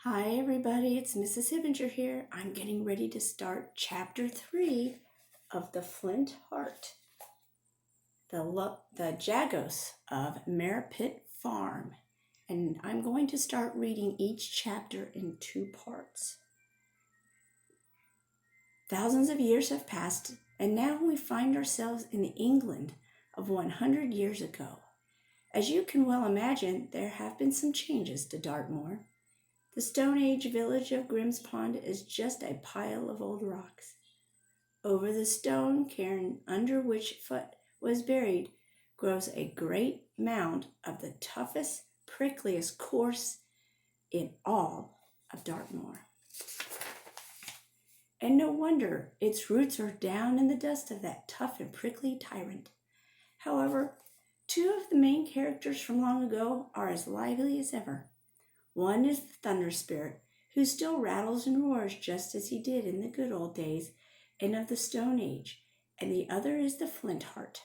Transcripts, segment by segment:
Hi everybody, it's Mrs. Hibbinger here. I'm getting ready to start chapter 3 of The Flint Heart, the Jagos of Merripit Farm. And I'm going to start reading each chapter in 2 parts. Thousands of years have passed, and now we find ourselves in the England of 100 years ago. As you can well imagine, there have been some changes to Dartmoor. The Stone Age village of Grimspond is just a pile of old rocks. Over the stone cairn under which Foote was buried grows a great mound of the toughest, prickliest gorse in all of Dartmoor. And no wonder its roots are down in the dust of that tough and prickly tyrant. However, 2 of the main characters from long ago are as lively as ever. One is the Thunder Spirit, who still rattles and roars just as he did in the good old days and of the Stone Age, and the other is the Flint Heart.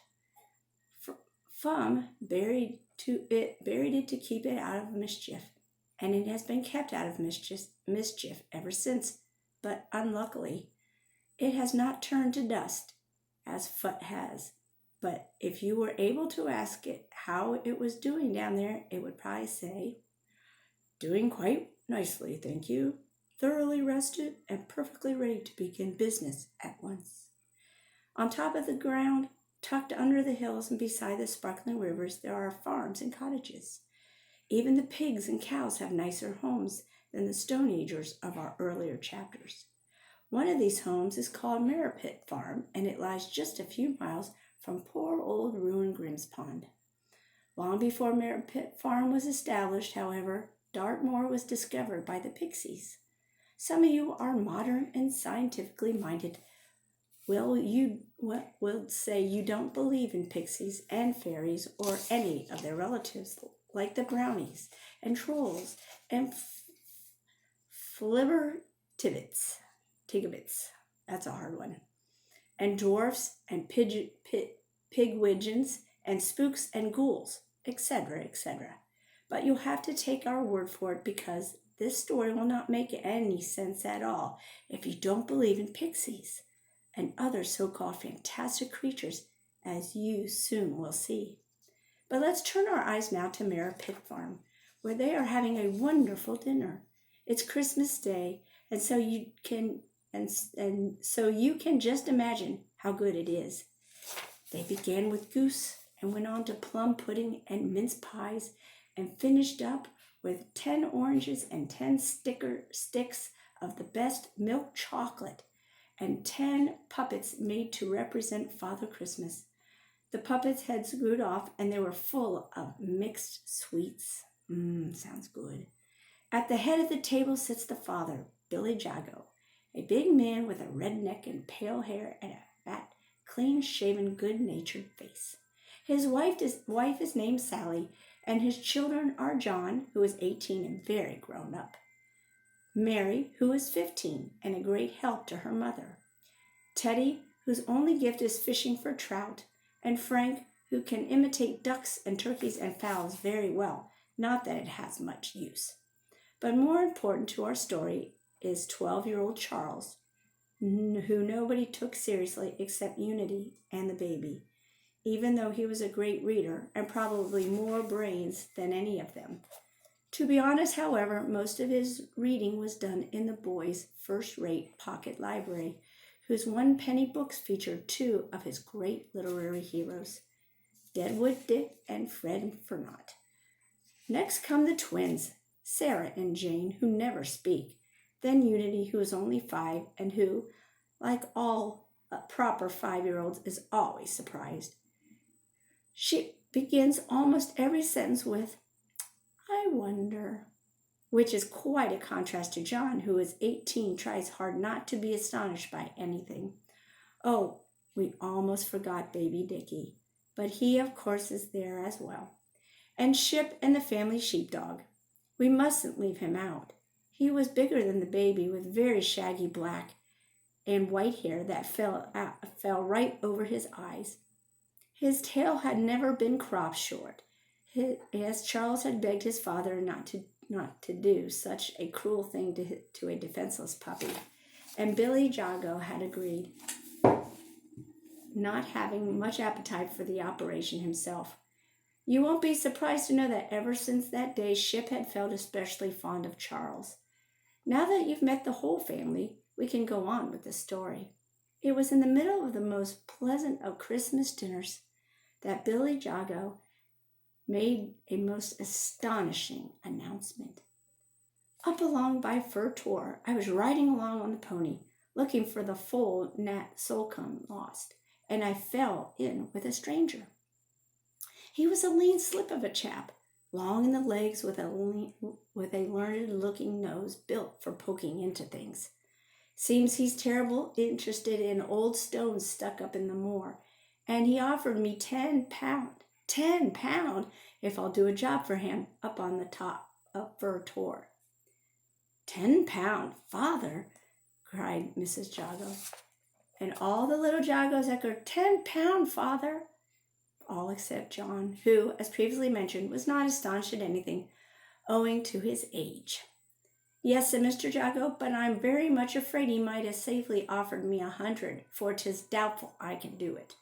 Fum buried it to keep it out of mischief, and it has been kept out of mischief ever since, but unluckily, it has not turned to dust, as Foote has. But if you were able to ask it how it was doing down there, it would probably say, "Doing quite nicely, thank you. Thoroughly rested and perfectly ready to begin business at once." On top of the ground, tucked under the hills and beside the sparkling rivers, there are farms and cottages. Even the pigs and cows have nicer homes than the Stone Agers of our earlier chapters. One of these homes is called Merripit Farm, and it lies just a few miles from poor old ruined Grimspond. Long before Merripit Farm was established, however, Dartmoor was discovered by the Pixies. Some of you are modern and scientifically minded. Will say you don't believe in pixies and fairies or any of their relatives like the brownies and trolls and flibbertibbits. That's a hard one. And dwarfs and pigwidgeons and spooks and ghouls, etc., etc. But you'll have to take our word for it because this story will not make any sense at all if you don't believe in pixies and other so-called fantastic creatures, as you soon will see. But let's turn our eyes now to Merripit Farm, where they are having a wonderful dinner. It's Christmas Day, and so you can just imagine how good it is. They began with goose and went on to plum pudding and mince pies, and finished up with 10 oranges and 10 sticks of the best milk chocolate and 10 puppets made to represent Father Christmas. The puppets' heads grew off, and they were full of mixed sweets. Sounds good. At the head of the table sits the father, Billy Jago, a big man with a red neck and pale hair and a fat, clean-shaven, good-natured face. His wife is named Sally, and his children are John, who is 18 and very grown up, Mary, who is 15 and a great help to her mother, Teddy, whose only gift is fishing for trout, and Frank, who can imitate ducks and turkeys and fowls very well, not that it has much use. But more important to our story is 12-year-old Charles, who nobody took seriously except Unity and the baby, even though he was a great reader and probably more brains than any of them. To be honest, however, most of his reading was done in the boys' first-rate pocket library, whose 1-penny books featured 2 of his great literary heroes, Deadwood Dick and Fred Fernot. Next come the twins, Sarah and Jane, who never speak, then Unity, who is only 5 and who, like all proper 5-year-olds, is always surprised. She begins almost every sentence with, "I wonder," which is quite a contrast to John, who is 18, tries hard not to be astonished by anything. Oh, we almost forgot baby Dickie, but he, of course, is there as well. And Ship and the family sheepdog. We mustn't leave him out. He was bigger than the baby, with very shaggy black and white hair that fell right over his eyes. His tail had never been cropped short, as Charles had begged his father not not to do such a cruel thing to a defenseless puppy, and Billy Jago had agreed, not having much appetite for the operation himself. You won't be surprised to know that ever since that day, Ship had felt especially fond of Charles. Now that you've met the whole family, we can go on with the story. It was in the middle of the most pleasant of Christmas dinners that Billy Jago made a most astonishing announcement. Up along by Fur Tor, I was riding along on the pony, looking for the foal Nat Solcombe lost, and I fell in with a stranger. He was a lean slip of a chap, long in the legs with a learned-looking nose built for poking into things. Seems he's terrible interested in old stones stuck up in the moor, and he offered me £10, £10, if I'll do a job for him up on the top of Fur Tor. £10, father, cried Mrs. Jago, and all the little Jagos echoed, £10, father, all except John, who, as previously mentioned, was not astonished at anything, owing to his age. Yes, said Mr. Jago, but I'm very much afraid he might have safely offered me 100, for 'tis doubtful I can do it.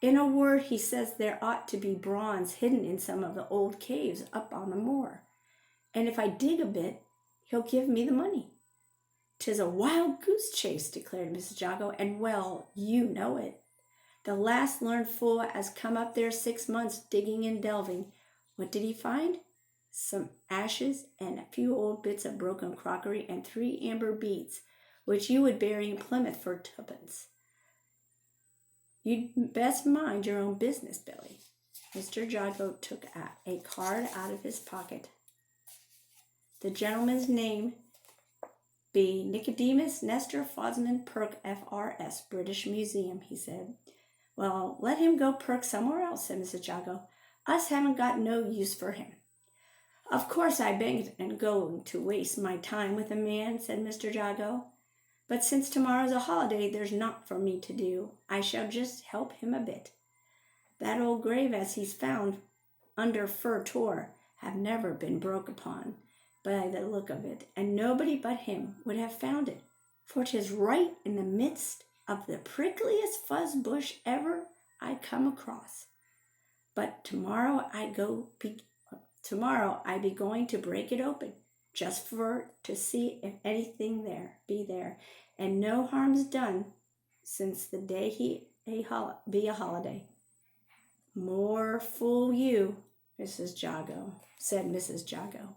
In a word, he says there ought to be bronze hidden in some of the old caves up on the moor, and if I dig a bit, he'll give me the money. 'Tis a wild goose chase, declared Mrs. Jago, and well, you know it. The last learned fool as come up there 6 months digging and delving, what did he find? Some ashes and a few old bits of broken crockery and 3 amber beads, which you would bury in Plymouth for 2pence. You'd best mind your own business, Billy. Mr. Jago took a card out of his pocket. The gentleman's name be Nicodemus Nestor Fosman Perk, F.R.S., British Museum, he said. Well, let him go perk somewhere else, said Mrs. Jago. Us haven't got no use for him. Of course I begged and going to waste my time with a man, said Mr. Jago. But since tomorrow's a holiday, there's naught for me to do. I shall just help him a bit. That old grave as he's found under Fur Tor have never been broke upon by the look of it, and nobody but him would have found it, for 'tis right in the midst of the prickliest fuzz bush ever I come across. But tomorrow I be going to break it open, just for to see if anything be there, and no harm's done since the day be a holiday. More fool you, Mrs. Jago, said Mrs. Jago.